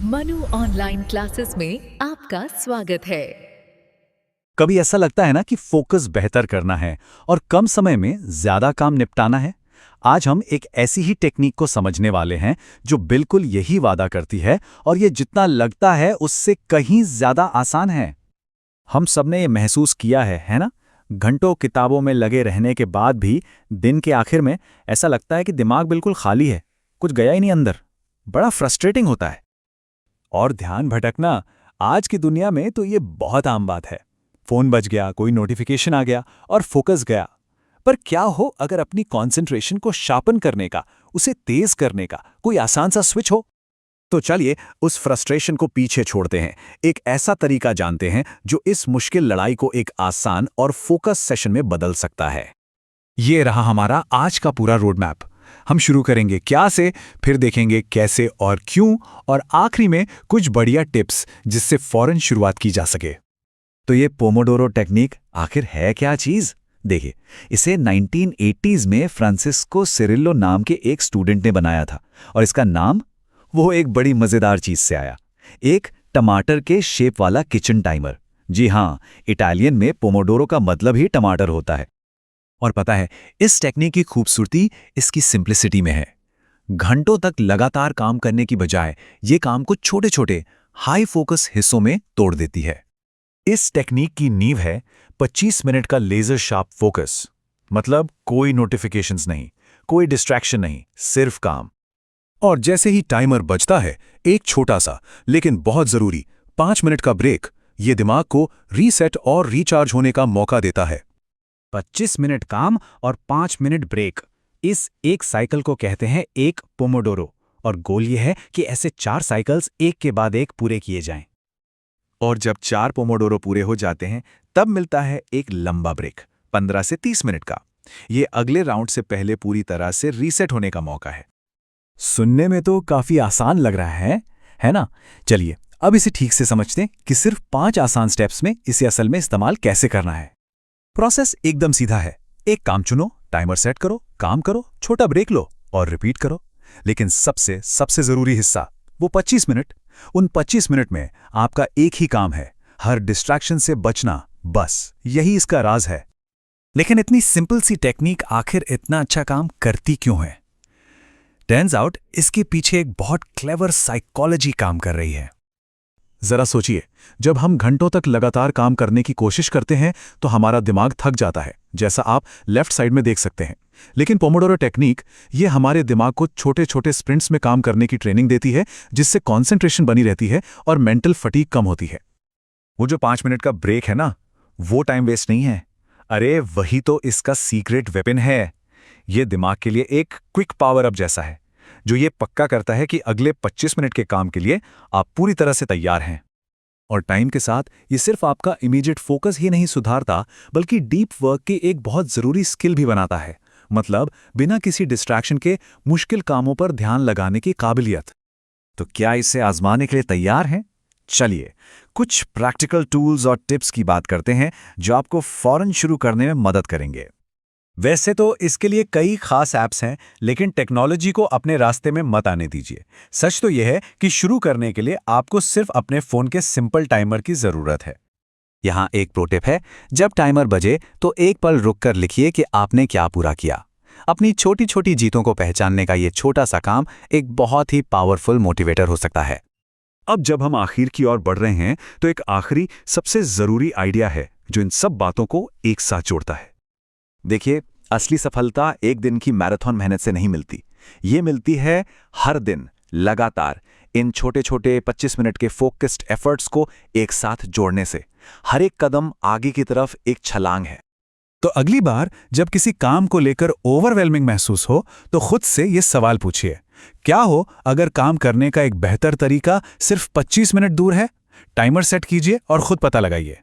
Manu online classes में आपका स्वागत है। कभी ऐसा लगता है ना कि फोकस बेहतर करना है और कम समय में ज्यादा काम निपटाना है। आज हम एक ऐसी ही टेक्निक को समझने वाले हैं जो बिल्कुल यही वादा करती है और ये जितना लगता है उससे कहीं ज्यादा आसान है। हम सबने ये महसूस किया है ना? घंटों किताबों में लगे रहने के बाद भी दिन के आखिर में ऐसा लगता है कि दिमाग बिल्कुल खाली है, कुछ गया ही नहीं अंदर। बड़ा फ्रस्ट्रेटिंग होता है। और ध्यान भटकना आज की दुनिया में तो ये बहुत आम बात है। फोन बज गया, कोई नोटिफिकेशन आ गया और फोकस गया। पर क्या हो अगर अपनी कंसंट्रेशन को शार्पन करने का, उसे तेज करने का कोई आसान सा स्विच हो? तो चलिए उस फ्रस्ट्रेशन को पीछे छोड़ते हैं, एक ऐसा तरीका जानते हैं जो इस मुश्किल लड़ाई को एक आसान और फोकस सेशन में बदल सकता है। ये रहा हमारा आज का पूरा रोड मैप। हम शुरू करेंगे क्या से, फिर देखेंगे कैसे और क्यों, और आखिरी में कुछ बढ़िया टिप्स जिससे फौरन शुरुआत की जा सके। तो ये पोमोडोरो टेक्निक आखिर है क्या चीज? देखिए, इसे 1980s में फ्रांसिस्को सिरिल्लो नाम के एक स्टूडेंट ने बनाया था और इसका नाम वो एक बड़ी मजेदार चीज से आया, एक टमाटर के शेप वाला किचन टाइमर। जी हाँ, इटालियन में पोमोडोरो का मतलब ही टमाटर होता है। और पता है, इस टेक्निक की खूबसूरती इसकी सिंप्लिसिटी में है। घंटों तक लगातार काम करने की बजाय ये काम को छोटे छोटे हाई फोकस हिस्सों में तोड़ देती है। इस टेक्निक की नींव है 25 मिनट का लेजर शार्प फोकस। मतलब कोई नोटिफिकेशंस नहीं, कोई डिस्ट्रैक्शन नहीं, सिर्फ काम। और जैसे ही टाइमर बजता है, एक छोटा सा लेकिन बहुत जरूरी 5 मिनट का ब्रेक ये दिमाग को रीसेट और रिचार्ज होने का मौका देता है। 25 मिनट काम और 5 मिनट ब्रेक, इस एक साइकिल को कहते हैं एक पोमोडोरो। और गोल ये है कि ऐसे 4 साइकिल्स एक के बाद एक पूरे किए जाएं। और जब 4 पोमोडोरो पूरे हो जाते हैं तब मिलता है एक लंबा ब्रेक 15 से 30 मिनट का। ये अगले राउंड से पहले पूरी तरह से रीसेट होने का मौका है। सुनने में तो काफी आसान लग रहा है ना? चलिए अब इसे ठीक से समझते हैं कि सिर्फ 5 आसान स्टेप्स में इसे असल में इस्तेमाल कैसे करना है। प्रोसेस एकदम सीधा है। एक काम चुनो, टाइमर सेट करो, काम करो, छोटा ब्रेक लो और रिपीट करो। लेकिन सबसे जरूरी हिस्सा, वो 25 मिनट। उन 25 मिनट में आपका एक ही काम है, हर डिस्ट्रैक्शन से बचना। बस यही इसका राज है। लेकिन इतनी सिंपल सी टेक्निक आखिर इतना अच्छा काम करती क्यों है? टर्न्स आउट इसके पीछे एक बहुत क्लेवर साइकोलॉजी काम कर रही है। जरा सोचिए, जब हम घंटों तक लगातार काम करने की कोशिश करते हैं तो हमारा दिमाग थक जाता है, जैसा आप लेफ्ट साइड में देख सकते हैं। लेकिन पोमोडोरो टेक्निक ये हमारे दिमाग को छोटे छोटे स्प्रिंट्स में काम करने की ट्रेनिंग देती है, जिससे कंसंट्रेशन बनी रहती है और मेंटल फटीग कम होती है। वो जो 5 मिनट का ब्रेक है ना, वो टाइम वेस्ट नहीं है। अरे वही तो इसका सीक्रेट वेपन है। ये दिमाग के लिए एक क्विक पावर अप जैसा है, जो ये पक्का करता है कि अगले 25 मिनट के काम के लिए आप पूरी तरह से तैयार हैं। और टाइम के साथ ये सिर्फ आपका इमीडिएट फोकस ही नहीं सुधारता, बल्कि डीप वर्क की एक बहुत जरूरी स्किल भी बनाता है। मतलब बिना किसी डिस्ट्रैक्शन के मुश्किल कामों पर ध्यान लगाने की काबिलियत। तो क्या इसे आजमाने के लिए तैयार हैं? चलिए कुछ प्रैक्टिकल टूल्स और टिप्स की बात करते हैं जो आपको फौरन शुरू करने में मदद करेंगे। वैसे तो इसके लिए कई खास ऐप्स हैं, लेकिन टेक्नोलॉजी को अपने रास्ते में मत आने दीजिए। सच तो यह है कि शुरू करने के लिए आपको सिर्फ अपने फोन के सिंपल टाइमर की जरूरत है। यहाँ एक प्रो टिप है, जब टाइमर बजे तो एक पल रुककर लिखिए कि आपने क्या पूरा किया। अपनी छोटी छोटी जीतों को पहचानने का ये छोटा सा काम एक बहुत ही पावरफुल मोटिवेटर हो सकता है। अब जब हम आखिर की ओर बढ़ रहे हैं तो एक आखिरी सबसे जरूरी आइडिया है जो इन सब बातों को एक साथ जोड़ता है। देखिए, असली सफलता एक दिन की मैराथन मेहनत से नहीं मिलती। ये मिलती है हर दिन लगातार इन छोटे छोटे 25 मिनट के फोकस्ड एफर्ट्स को एक साथ जोड़ने से। हर एक कदम आगे की तरफ एक छलांग है। तो अगली बार जब किसी काम को लेकर ओवरवेलमिंग महसूस हो तो खुद से ये सवाल पूछिए, क्या हो अगर काम करने का एक बेहतर तरीका सिर्फ 25 मिनट दूर है? टाइमर सेट कीजिए और खुद पता लगाइए।